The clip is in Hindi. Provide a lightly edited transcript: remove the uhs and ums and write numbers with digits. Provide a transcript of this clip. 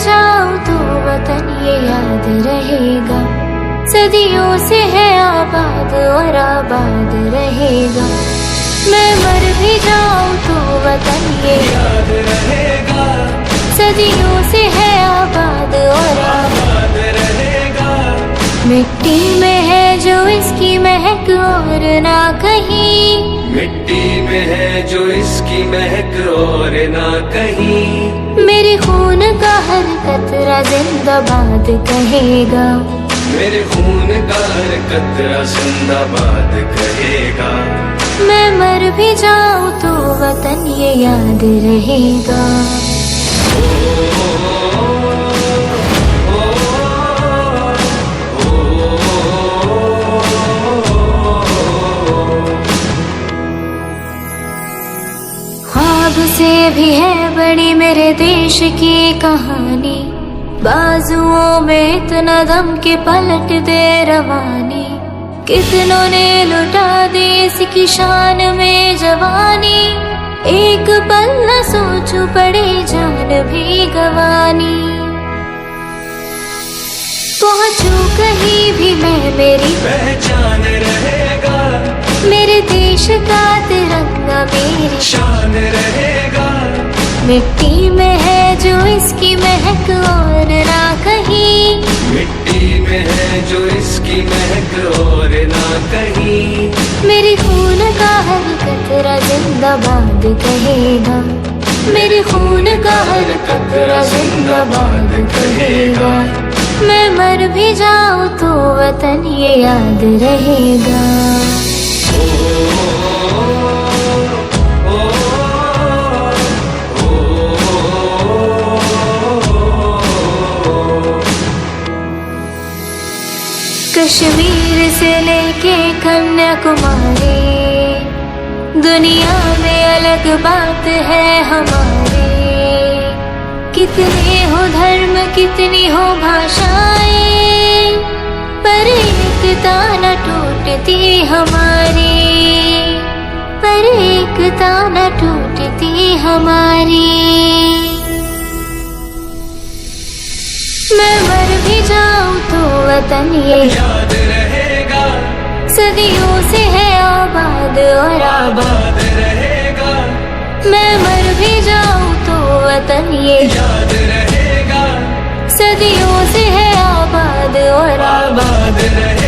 जाऊं तो वतन ये याद रहेगा, सदियों से है आबाद और आबाद रहेगा। मैं मर भी जाऊं तो वतन ये याद रहेगा, सदियों से है आबाद और आबाद रहेगा। मिट्टी में है जो इसकी महक और ना कहीं, मिट्टी में है जो इसकी महक और ना कहीं। मेरे खून का हर कतरा जिंदाबाद कहेगा, मेरे खून का हर कतरा जिंदाबाद कहेगा। मैं मर भी जाऊं तो वतन ये याद रहेगा। ख्वाब से भी है बड़ी मेरे देश की कहानी, बाजुओं में इतना दम के पलट दे रवानी। कितनों ने लुटा दी इसकी शान में जवानी, एक पल न सोचूं पड़े जान भी गवानी। पहुंचूं कहीं भी मैं मेरी पहचान रहेगा, मेरे देश का तिरंगा मेरी शान रहेगा। मिट्टी में है जो इसकी महक और ना कहीं, मिट्टी में है जो इसकी महक और ना कहीं। मेरे खून का हर कतरा जिंदाबाद कहेगा, मेरे खून का हर कतरा जिंदाबाद कहेगा। मैं मर भी जाऊं तो वतन ये याद रहेगा। कश्मीर से लेके कन्याकुमारी, दुनिया में अलग बात है हमारे। कितने हो धर्म कितनी हो भाषाएं, पर एकता न टूटती हमारी, पर एकता न टूटती हमारी। मैं मर भी जाऊं तो वतन ये याद रहेगा, सदियों से है आबाद और आबाद रहेगा। मैं मर भी जाऊं तो वतन ये याद रहेगा, सदियों से है आबाद और आबाद रहेगा।